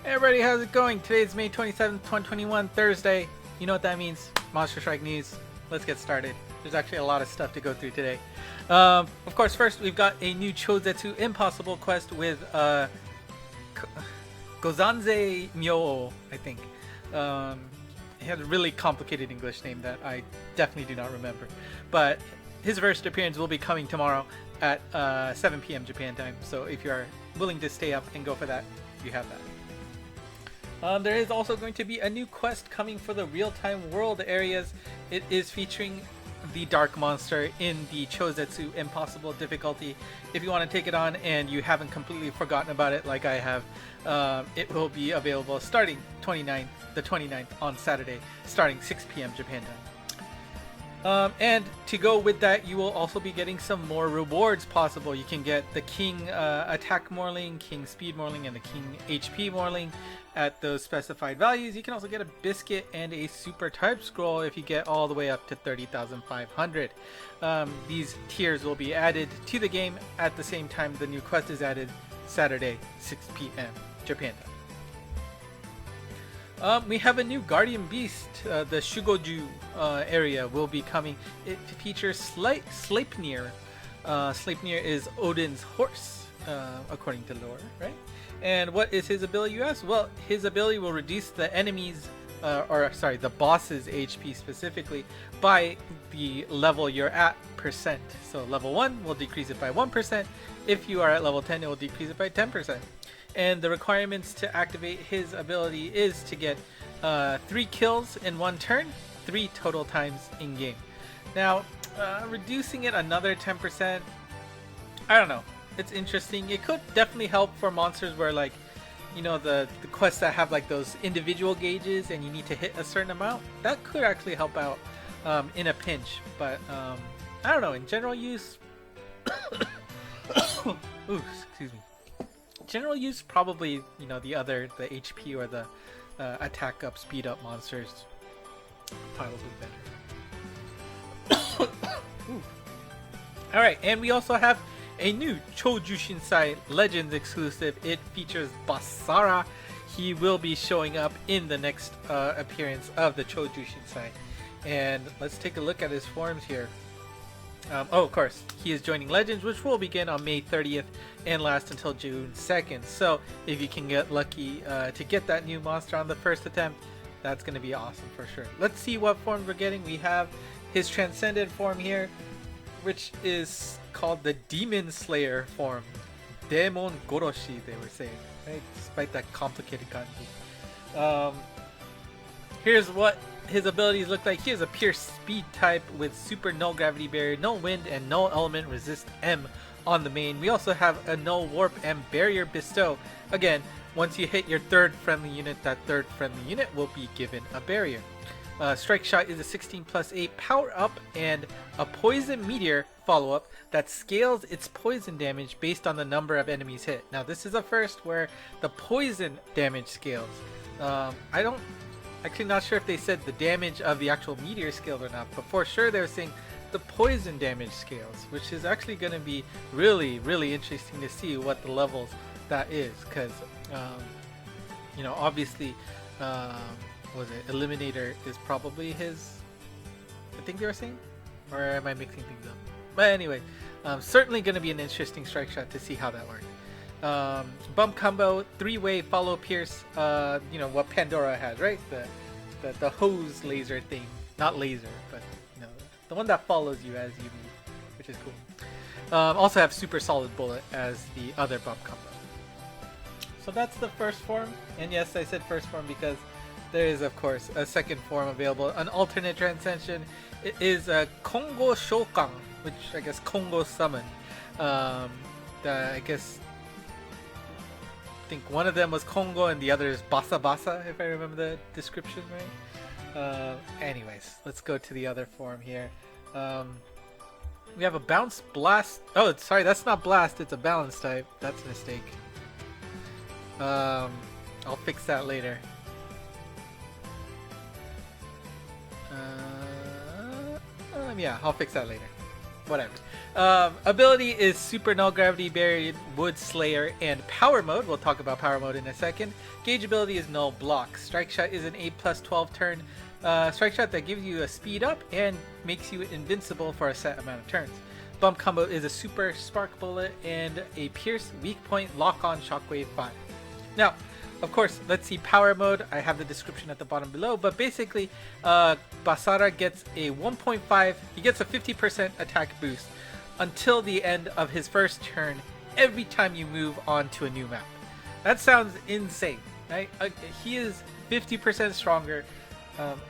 Hey everybody, how's it going? Today's May 27th, 2021, Thursday. You know what that means? Monster Strike news. Let's get started. There's actually a lot of stuff to go through today. Of course, first we've got a new Chozetsu Impossible quest with Gozanze Myo, I think. He had a really complicated English name that I definitely do not remember. But his first appearance will be coming tomorrow at 7 p.m. Japan time. So if you are willing to stay up and go for that, you have that. There is also going to be a new quest coming for the real-time world areas. It is featuring the Dark Monster in the Chozetsu Impossible difficulty. If you want to take it on and you haven't completely forgotten about it like I have, it will be available starting the 29th on Saturday, starting 6 p.m. Japan time. And to go with that, you will also be getting some more rewards possible. You can get the King Attack Morling, King Speed Morling, and the King HP Morling at those specified values. You can also get a Biscuit and a Super Type Scroll if you get all the way up to 30,500. These tiers will be added to the game at the same time the new quest is added, Saturday, 6 p.m. Japan time. We have a new Guardian Beast, the Shugoju area will be coming. It features Sleipnir. Sleipnir is Odin's horse, according to lore, right? And what is his ability, you ask? Well, his ability will reduce the enemy's, the boss's HP specifically by the level you're at percent. So level 1 will decrease it by 1%. If you are at level 10, it will decrease it by 10%. And the requirements to activate his ability is to get 3 kills in one turn, 3 total times in game. Now, reducing it another 10%, I don't know. It's interesting. It could definitely help for monsters where, like, you know, the quests that have like those individual gauges and you need to hit a certain amount. That could actually help out in a pinch. But I don't know. In general use, ooh, excuse me. General use, probably, you know, the HP or the attack up, speed up monsters probably better. Alright, and we also have a new Choujushin Shinsai Legends exclusive. It features Basara. He will be showing up in the next appearance of the Choujushin Shinsai. And let's take a look at his forms here. Of course, he is joining Legends, which will begin on May 30th and last until June 2nd. So if you can get lucky to get that new monster on the first attempt, that's going to be awesome for sure. Let's see what forms we're getting. We have his Transcended form here, which is called the Demon Slayer form. Demon Goroshi, they were saying, right? Despite that complicated kanji. Here's what his abilities look like. He has a pure speed type with super no gravity barrier, no wind, and no element resist M on the main. We also have a no warp and barrier bestow. Again, once you hit your third friendly unit, that third friendly unit will be given a barrier. Strike Shot is a 16+8 power up and a poison meteor follow up that scales its poison damage based on the number of enemies hit. Now this is a first where the poison damage scales. Actually not sure if they said the damage of the actual meteor scaled or not, but for sure they're saying the poison damage scales, which is actually going to be really, really interesting to see what the levels that is, because you know, obviously Eliminator is probably his, I think they were saying, or am I mixing things up? But anyway, certainly going to be an interesting Strike Shot to see how that works. Bump combo, 3-way follow pierce, you know what Pandora has, right? The hose laser thing, not laser, but you know, the one that follows you as you move, which is cool. Also have super solid bullet as the other bump combo. So that's the first form, and yes, I said first form because there is of course a second form available, an alternate Transcension. It is a Kongo Shokan, which I guess Kongo summon. I guess I think one of them was Kongo and the other is Basa Basa, if I remember the description right. Anyways, let's go to the other form here. We have a Bounce Blast. Oh, sorry, that's not Blast, it's a Balance type. That's a mistake. I'll fix that later. Yeah, I'll fix that later. whatever. Ability is Super Null Gravity Buried Wood Slayer and Power Mode. We'll talk about Power Mode in a second. Gauge ability is Null Block. Strike Shot is an 8+12 turn strike shot that gives you a speed up and makes you invincible for a set amount of turns. Bump Combo is a Super Spark Bullet and a Pierce Weak Point Lock On Shockwave 5. Now, of course, let's see Power Mode. I have the description at the bottom below, but basically, Basara gets a 1.5, he gets a 50% attack boost until the end of his first turn every time you move on to a new map. That sounds insane, right? He is 50% stronger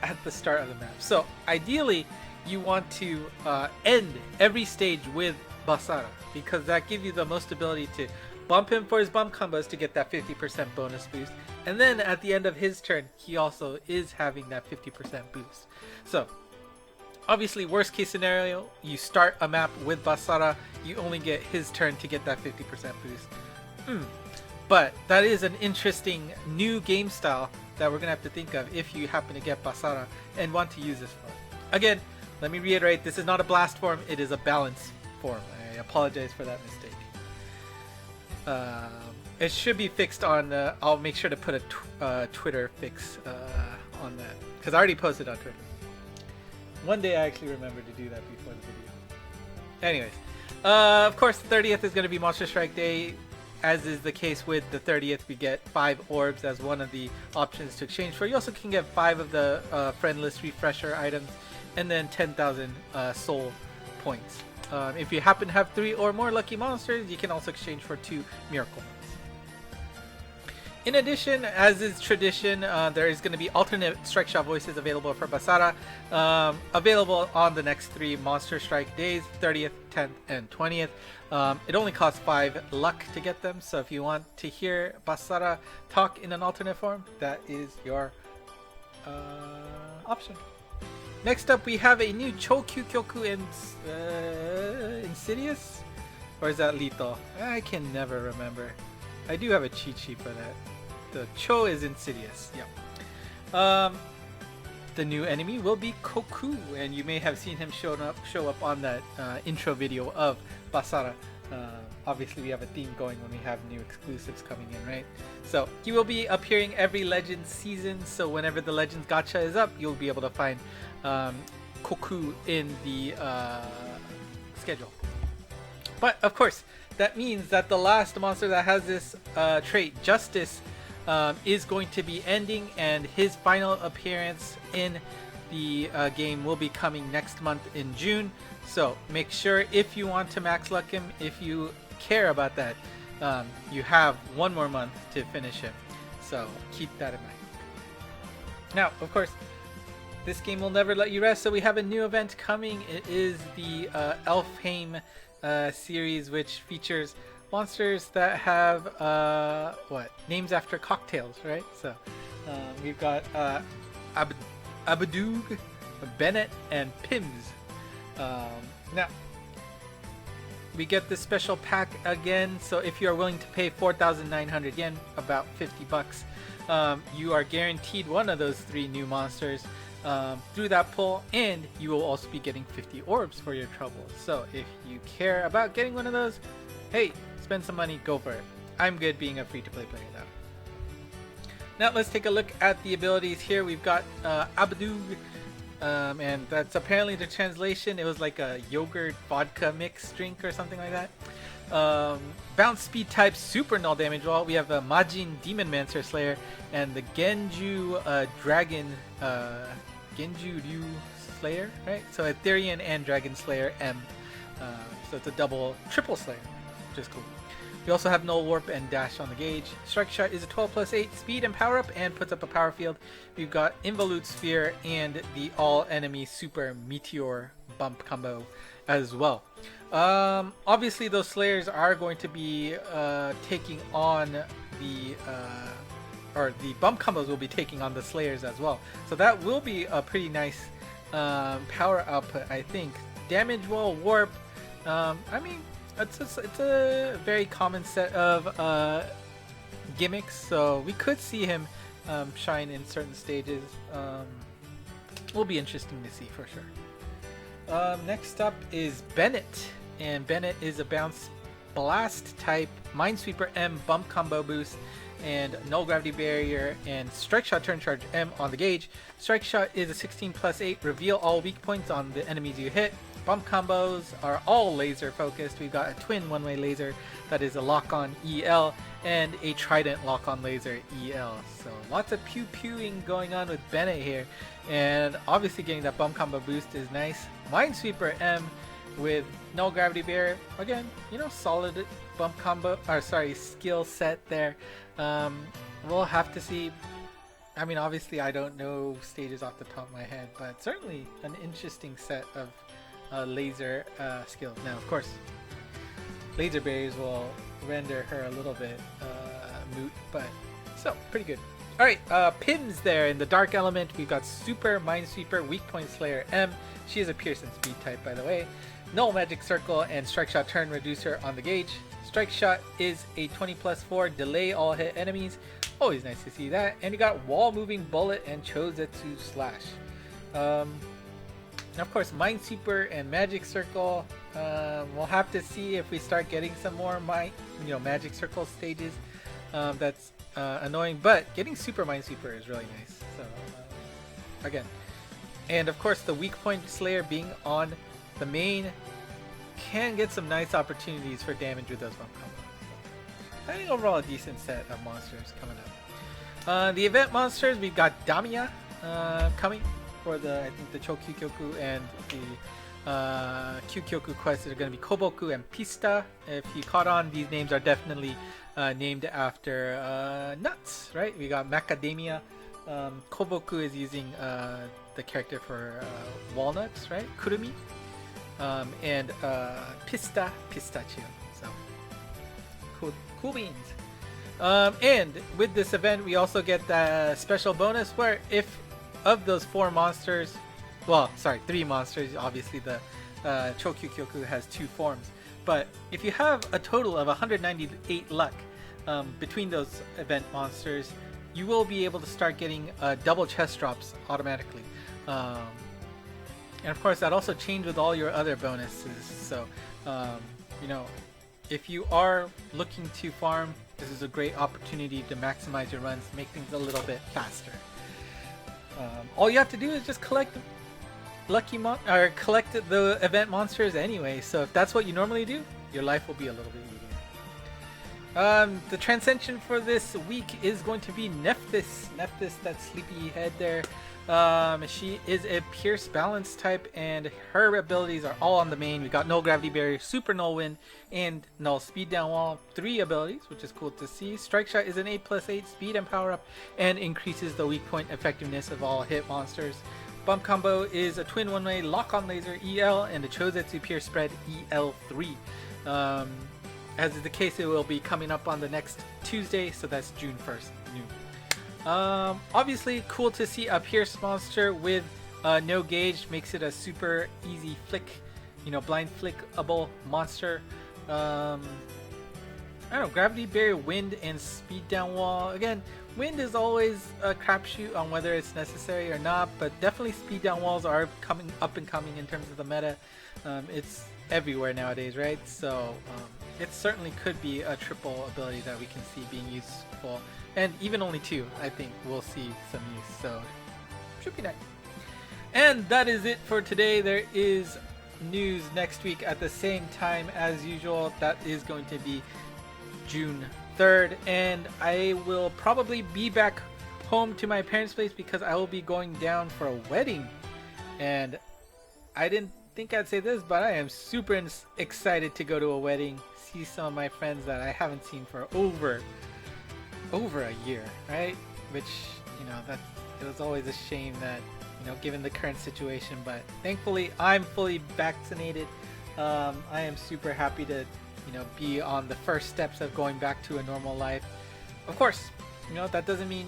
at the start of the map. So ideally, you want to end every stage with Basara because that gives you the most ability to bump him for his bump combos to get that 50% bonus boost. And then at the end of his turn, he also is having that 50% boost. So obviously, worst case scenario, you start a map with Basara, you only get his turn to get that 50% boost. But that is an interesting new game style that we're going to have to think of if you happen to get Basara and want to use this form. Again, let me reiterate, this is not a blast form, it is a balance form. I apologize for that mistake. It should be fixed on, I'll make sure to put a Twitter fix on that, because I already posted on Twitter. One day I actually remembered to do that before the video. Anyways, of course, the 30th is going to be Monster Strike Day. As is the case with the 30th, we get 5 orbs as one of the options to exchange for. You also can get 5 of the friendless refresher items and then 10,000 soul points. If you happen to have 3 or more lucky monsters, you can also exchange for 2 miracle ones. In addition, as is tradition, there is going to be alternate Strike Shot voices available for Basara, available on the next 3 Monster Strike days, 30th, 10th, and 20th. It only costs 5 luck to get them, so if you want to hear Basara talk in an alternate form, that is your option. Next up, we have a new Koku Insidious? Or is that Lethal? I can never remember. I do have a cheat sheet for that. The Cho is Insidious. Yeah. The new enemy will be Koku, and you may have seen him show up on that intro video of Basara. Obviously, we have a theme going when we have new exclusives coming in, right? So he will be appearing every Legends season. So whenever the Legends Gacha is up, you'll be able to find Koku in the schedule. But of course, that means that the last monster that has this trait, Justice, is going to be ending, and his final appearance in the game will be coming next month in June. So make sure, if you want to max luck him, if you care about that, you have 1 more month to finish him. So keep that in mind. Now, of course, this game will never let you rest, so we have a new event coming. It is the Elfheim series, which features monsters that have names after cocktails, right? So we've got Abadoog, Bennett, and Pims. Now we get this special pack again, so if you are willing to pay 4,900 yen, about 50 bucks, you are guaranteed one of those 3 new monsters through that pull, and you will also be getting 50 orbs for your trouble. So if you care about getting one of those, hey, spend some money, go for it. I'm good being a free-to-play player though. Now let's take a look at the abilities here. We've got Abadoog, and that's apparently the translation. It was like a yogurt vodka mix drink or something like that. Bounce speed type, super null damage wall. We have the Majin Demon Mancer Slayer and the Genju Dragon Genju Ryu Slayer, right? So Etherean and Dragon Slayer M. So it's a triple Slayer, which is cool. We also have Null Warp and Dash on the gauge. Strike Shot is a 12+8 speed and power up and puts up a power field. We've got Involute Sphere and the all enemy Super Meteor bump combo as well. Obviously those Slayers are going to be taking on the bump combos will be taking on the Slayers as well. So that will be a pretty nice power output, I think. Damage wall, warp. I mean, it's a very common set of gimmicks, so we could see him shine in certain stages. Will be interesting to see for sure. Next up is Bennett, and Bennett is a bounce blast type Minesweeper M bump combo boost and null gravity barrier and strike shot turn charge M on the gauge. Strike shot is a 16+8, reveal all weak points on the enemies you hit. Bump combos are all laser focused. We've got a twin one-way laser that is a lock-on EL and a trident lock-on laser EL. So lots of pew-pewing going on with Bennett here, and obviously getting that bump combo boost is nice. Minesweeper M with null gravity barrier, again, you know, solid bump combo, or sorry, skill set there. We'll have to see. I mean, obviously I don't know stages off the top of my head, but certainly an interesting set of laser skills. Now, of course, laser barriers will render her a little bit moot, but still pretty good. All right, Pims there in the dark element. We've got Super Minesweeper, Weak Point Slayer M. She is a Pierce and Speed type, by the way. Null Magic Circle and Strike Shot Turn Reducer on the gauge. Strike Shot is a 20+4, delay all hit enemies. Always nice to see that. And you got Wall Moving Bullet and Chozetsu Slash. Of course, Minesweeper and Magic Circle. We'll have to see if we start getting some more Magic Circle stages. That's annoying, but getting Super Minesweeper is really nice. So again, and of course the Weak Point Slayer being on the main can get some nice opportunities for damage with those bump combos. I think overall a decent set of monsters coming up. The event monsters, we've got Damiya coming for I think the Chokyukyoku and the Kyukyoku quests are going to be Koboku and Pista. If you caught on, these names are definitely named after nuts, right? We got Macadamia. Koboku is using the character for walnuts, right? Kurumi. And Pista, pistachio. So cool beans. And with this event, we also get the special bonus where if of those 4 monsters, well, sorry, 3 monsters, obviously the Chokyukyoku has 2 forms, but if you have a total of 198 luck between those event monsters, you will be able to start getting double chest drops automatically. And of course, that also changed with all your other bonuses. So, you know, if you are looking to farm, this is a great opportunity to maximize your runs, make things a little bit faster. All you have to do is just collect collect the event monsters anyway. So if that's what you normally do, your life will be a little bit easier. The Transcension for this week is going to be Nephthys. Nephthys, that sleepy head there. She is a Pierce Balance type, and her abilities are all on the main. We got Null Gravity Barrier, Super Null Wind, and Null Speed Down Wall. 3 abilities, which is cool to see. Strike Shot is an 8+8 speed and power up, and increases the weak point effectiveness of all hit monsters. Bump Combo is a twin one-way lock-on laser EL and a Chozetsu Pierce Spread EL3. As is the case, it will be coming up on the next Tuesday, so that's June 1st. New. Obviously cool to see a Pierce monster with no gauge. Makes it a super easy flick, you know, blind flickable monster. I don't know, Gravity Barrier, Wind, and Speed Down Wall. Again, Wind is always a crapshoot on whether it's necessary or not, but definitely Speed Down Walls are coming up and coming in terms of the meta. It's everywhere nowadays, right? So it certainly could be a triple ability that we can see being useful. And even only 2, I think we'll see some use, so should be nice. And that is it for today. There is news next week at the same time as usual. That is going to be June 3rd, and I will probably be back home to my parents' place because I will be going down for a wedding. And I didn't think I'd say this, but I am super excited to go to a wedding, see some of my friends that I haven't seen for over a year, right? Which, you know, that it was always a shame that, you know, given the current situation, but thankfully I'm fully vaccinated. I am super happy to, you know, be on the first steps of going back to a normal life. Of course, you know, that doesn't mean,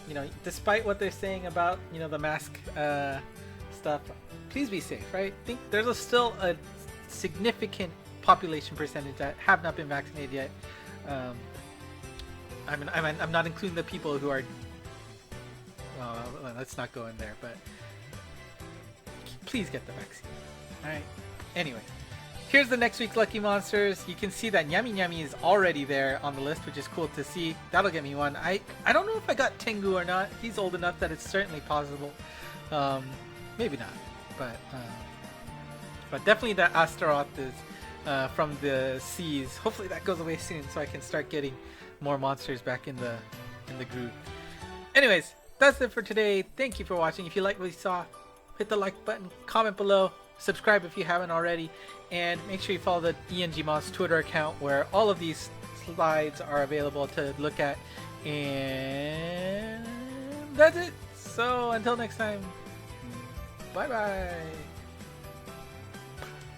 you know, despite what they're saying about, you know, the mask stuff, please be safe, right? I think there's still a significant population percentage that have not been vaccinated yet. I'm not including the people who are. Let's not go in there. But please get the vaccine. Alright, anyway. Here's the next week's Lucky Monsters. You can see that Nyami Nyami is already there on the list, which is cool to see. That'll get me one. I don't know if I got Tengu or not. He's old enough that it's certainly possible. Maybe not. But definitely that Astaroth is from the seas. Hopefully that goes away soon so I can start getting more monsters back in the group. Anyways, that's it for today. Thank you for watching. If you like what you saw, hit the like button, comment below, subscribe if you haven't already, and make sure you follow the ENGMonst Twitter account where all of these slides are available to look at. And that's it. So until next time, bye bye.